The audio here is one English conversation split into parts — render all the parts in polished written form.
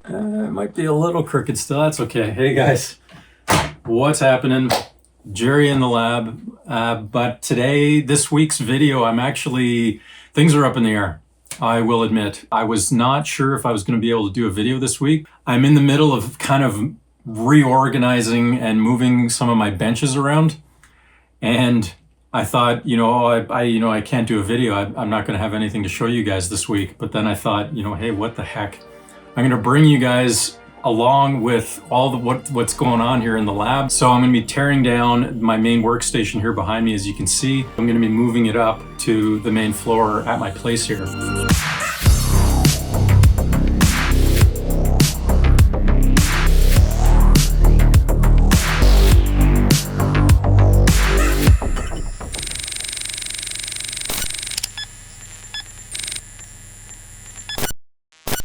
It might be a little crooked still. That's okay. Hey guys, what's happening? Gerry in the lab. But today, this week's video, things are up in the air. I will admit, I was not sure if I was going to be able to do a video this week. I'm in the middle of kind of reorganizing and moving some of my benches around. And I thought, I can't do a video. I'm not going to have anything to show you guys this week. But then I thought, hey, what the heck? I'm going to bring you guys along with all the what's going on here in the lab. So I'm going to be tearing down my main workstation here behind me, as you can see. I'm going to be moving it up to the main floor at my place here.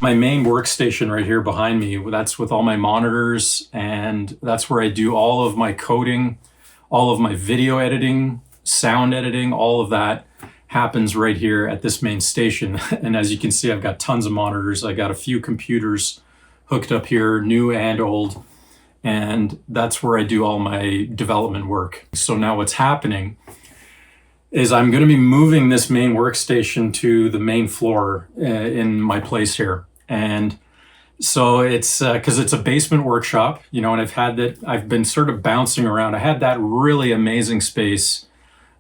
My main workstation right here behind me, that's with all my monitors, and that's where I do all of my coding, all of my video editing, sound editing, all of that happens right here at this main station. And as you can see, I've got tons of monitors. I got a few computers hooked up here, new and old, and that's where I do all my development work. So now what's happening is I'm going to be moving this main workstation to the main floor in my place here. And so it's because it's a basement workshop, and I've been sort of bouncing around. I had that really amazing space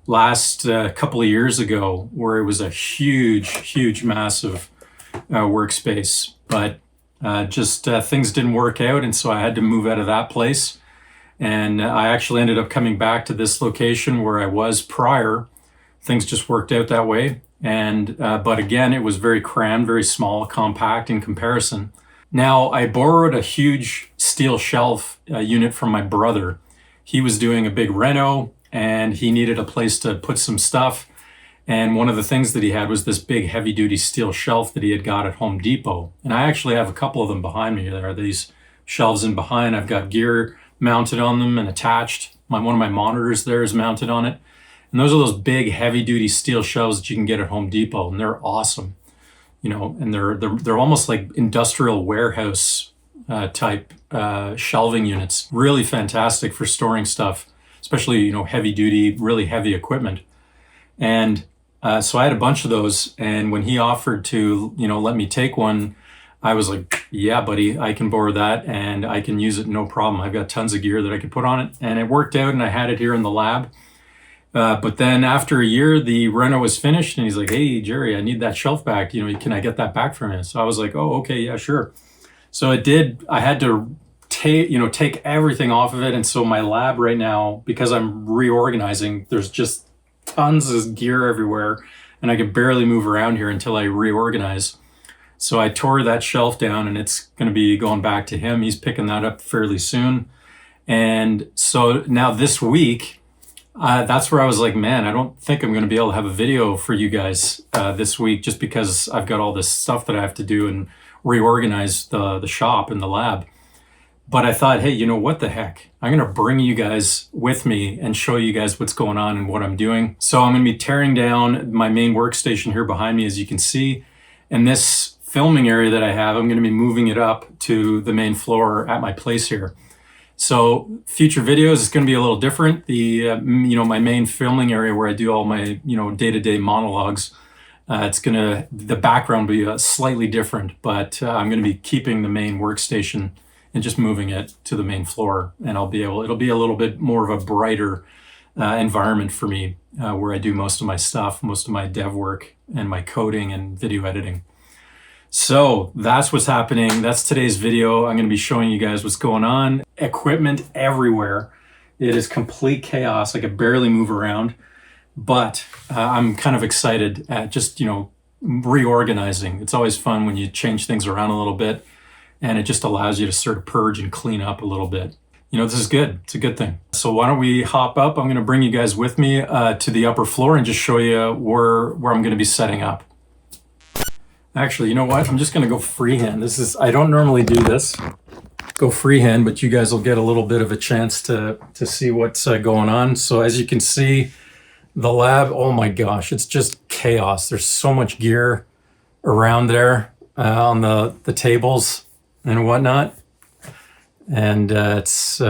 last couple of years ago where it was a huge, massive workspace, but things didn't work out. And so I had to move out of that place. And I actually ended up coming back to this location where I was prior. Things just worked out that way. And but again, it was very crammed, very small, compact in comparison. Now, I borrowed a huge steel shelf unit from my brother. He was doing a big reno and he needed a place to put some stuff. And one of the things that he had was this big heavy duty steel shelf that he had got at Home Depot. And I actually have a couple of them behind me. There are these shelves in behind. I've got gear mounted on them and attached. One of my monitors there is mounted on it. And those are those big heavy-duty steel shelves that you can get at Home Depot, and they're awesome, and they're almost like industrial warehouse type shelving units. Really fantastic for storing stuff, especially heavy-duty, really heavy equipment. And so I had a bunch of those, and when he offered to let me take one, I was like, yeah, buddy, I can borrow that, and I can use it no problem. I've got tons of gear that I could put on it, and it worked out, and I had it here in the lab. But then after a year, the reno was finished and he's like, hey, Gerry, I need that shelf back. Can I get that back from you? So I was like, oh, okay, yeah, sure. So it did. I had to take everything off of it. And so my lab right now, because I'm reorganizing, there's just tons of gear everywhere and I can barely move around here until I reorganize. So I tore that shelf down and it's going to be going back to him. He's picking that up fairly soon. And so now this week, that's where I was like, man, I don't think I'm going to be able to have a video for you guys this week just because I've got all this stuff that I have to do and reorganize the shop and the lab. But I thought, hey, what the heck? I'm going to bring you guys with me and show you guys what's going on and what I'm doing. So I'm going to be tearing down my main workstation here behind me, as you can see. And this filming area that I have, I'm going to be moving it up to the main floor at my place here. So future videos is going to be a little different. My main filming area where I do all my, day-to-day monologues, the background will be slightly different, but I'm going to be keeping the main workstation and just moving it to the main floor. And it'll be a little bit more of a brighter environment for me where I do most of my stuff, most of my dev work and my coding and video editing. So that's what's happening. That's today's video. I'm going to be showing you guys what's going on. Equipment everywhere. It is complete chaos. I could barely move around, but I'm kind of excited at just, reorganizing. It's always fun when you change things around a little bit and it just allows you to sort of purge and clean up a little bit. This is good. It's a good thing. So why don't we hop up? I'm going to bring you guys with me to the upper floor and just show you where I'm going to be setting up. Actually, you know what? I'm just going to go freehand. I don't normally do this. Go freehand, but you guys will get a little bit of a chance to see what's going on. So as you can see, the lab, oh my gosh, it's just chaos. There's so much gear around there on the tables. and whatnot. And it's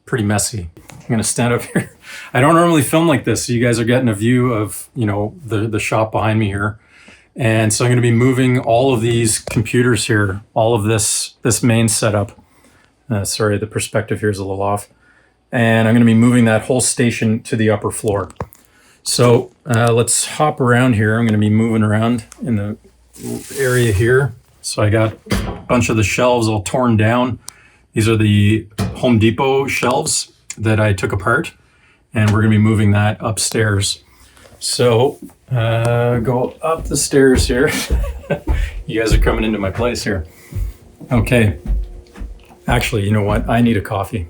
pretty messy. I'm gonna stand up here. I don't normally film like this, so you guys are getting a view of, you know, the shop behind me here. And so I'm gonna be moving all of these computers here, all of this main setup. Sorry, the perspective here is a little off. And I'm gonna be moving that whole station to the upper floor. So let's hop around here. I'm gonna be moving around in the area here. So I got a bunch of the shelves all torn down. These are the Home Depot shelves that I took apart, and we're gonna be moving that upstairs. So go up the stairs here. You guys are coming into my place here. Okay. Actually, you know what? I need a coffee.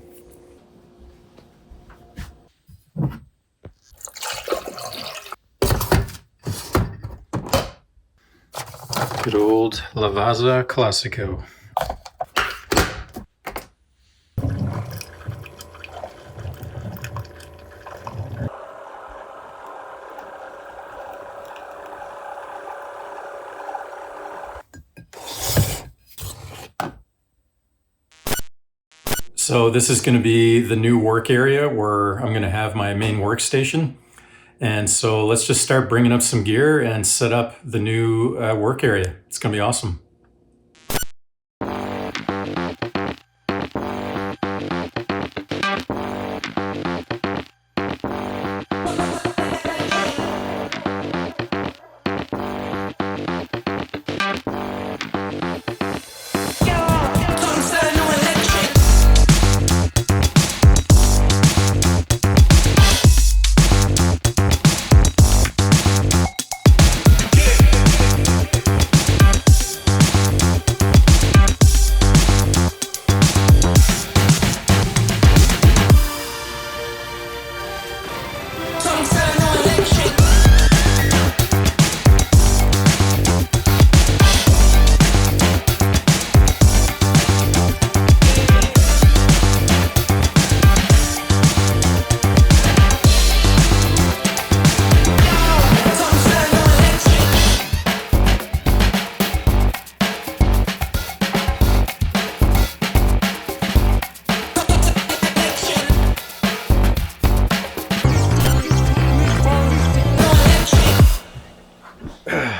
Good old Lavazza Classico. So this is going to be the new work area where I'm going to have my main workstation. And so let's just start bringing up some gear and set up the new work area. It's going to be awesome.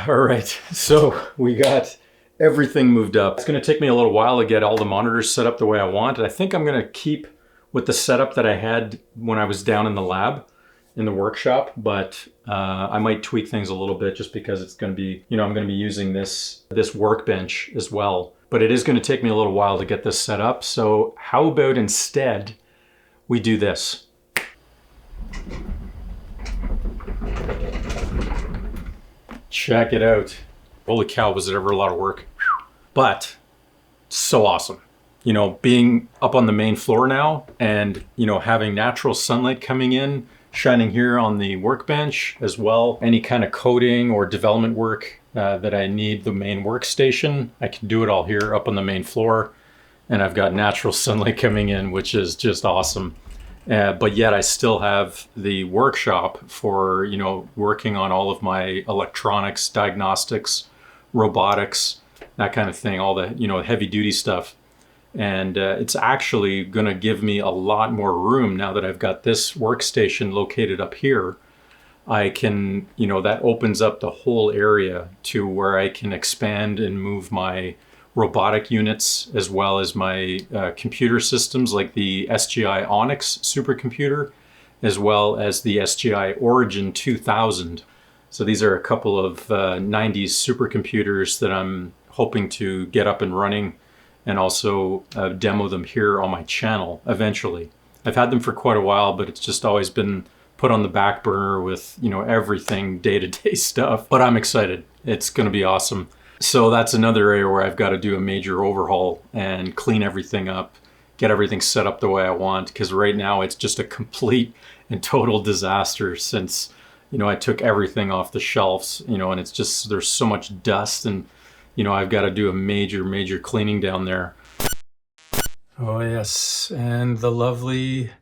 All right, so we got everything moved up. It's gonna take me a little while to get all the monitors set up the way I want. I think I'm gonna keep with the setup that I had when I was down in the lab, in the workshop, but I might tweak things a little bit just because it's gonna be, you know, I'm gonna be using this workbench as well. But it is gonna take me a little while to get this set up. So how about instead we do this? Check it out. Holy cow, was it ever a lot of work. But so awesome. You know, being up on the main floor now and, you know, having natural sunlight coming in, shining here on the workbench as well. Any kind of coding or development work that I need the main workstation, I can do it all here up on the main floor. And I've got natural sunlight coming in, which is just awesome. But yet I still have the workshop for, you know, working on all of my electronics, diagnostics, robotics, that kind of thing, all the, you know, heavy duty stuff. And it's actually going to give me a lot more room now that I've got this workstation located up here. I can, you know, that opens up the whole area to where I can expand and move my robotic units as well as my computer systems like the SGI Onyx supercomputer as well as the SGI Origin 2000. So these are a couple of 90s supercomputers that I'm hoping to get up and running and also demo them here on my channel eventually. I've had them for quite a while, but it's just always been put on the back burner with, you know, everything day-to-day stuff. But I'm excited. It's going to be awesome. So that's another area where I've got to do a major overhaul and clean everything up, get everything set up the way I want, because right now it's just a complete and total disaster since, you know, I took everything off the shelves, you know, and it's just, there's so much dust and, you know, I've got to do a major cleaning down there. Oh yes, and the lovely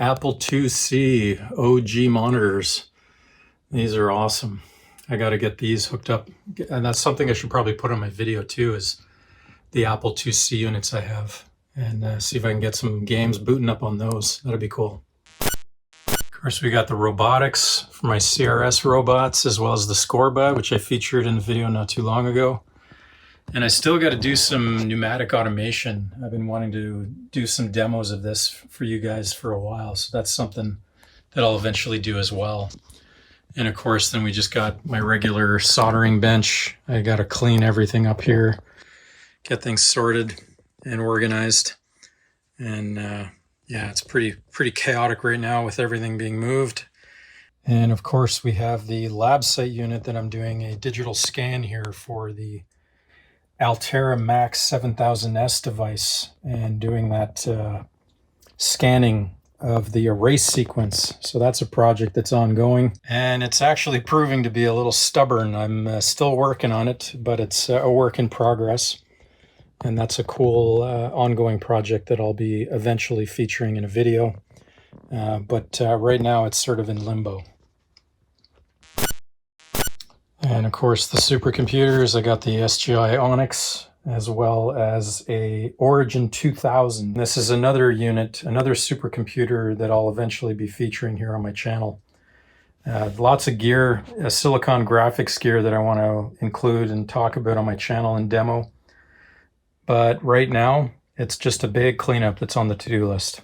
Apple IIc OG monitors. These are awesome. I got to get these hooked up. And that's something I should probably put on my video too, is the Apple IIc units I have, and see if I can get some games booting up on those. That'd be cool. Of course, we got the robotics for my CRS robots, as well as the Scorebot, which I featured in the video not too long ago. And I still got to do some pneumatic automation. I've been wanting to do some demos of this for you guys for a while, so that's something that I'll eventually do as well. And of course, then we just got my regular soldering bench. I got to clean everything up here, get things sorted and organized. And yeah, it's pretty chaotic right now with everything being moved. And of course, we have the lab site unit that I'm doing a digital scan here for the Altera Max 7000S device, and doing that scanning of the erase sequence. So that's a project that's ongoing, and it's actually proving to be a little stubborn. I'm still working on it, but it's a work in progress. And that's a cool ongoing project that I'll be eventually featuring in a video. But right now it's sort of in limbo. And of course, the supercomputers, I got the SGI Onyx, as well as a Origin 2000. This is another unit, another supercomputer that I'll eventually be featuring here on my channel. Lots of gear, silicon graphics gear that I want to include and talk about on my channel and demo. But right now, it's just a big cleanup that's on the to-do list.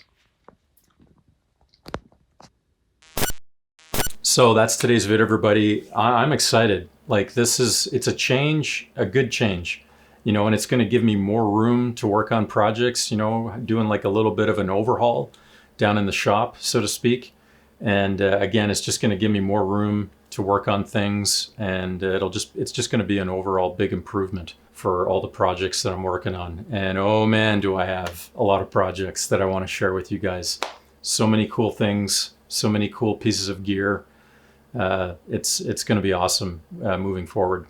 So that's today's video, everybody. I'm excited. Like, it's a change, a good change, you know, and it's going to give me more room to work on projects, you know, doing like a little bit of an overhaul down in the shop, so to speak. And again, it's just going to give me more room to work on things, and it's just going to be an overall big improvement for all the projects that I'm working on. And oh man, do I have a lot of projects that I want to share with you guys. So many cool things, so many cool pieces of gear. It's going to be awesome moving forward.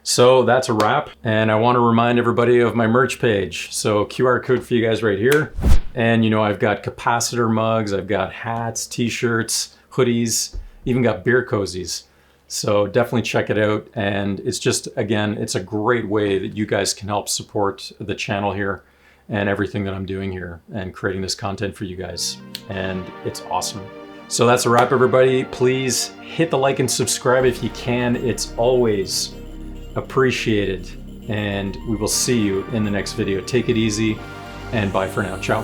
So that's a wrap, and I want to remind everybody of my merch page. So QR code for you guys right here. And you know, I've got capacitor mugs, I've got hats, t-shirts, hoodies, even got beer cozies. So definitely check it out. And it's just, again, it's a great way that you guys can help support the channel here and everything that I'm doing here and creating this content for you guys. And it's awesome. So that's a wrap, everybody. Please hit the like and subscribe if you can. It's always appreciated. And we will see you in the next video. Take it easy, and bye for now. Ciao.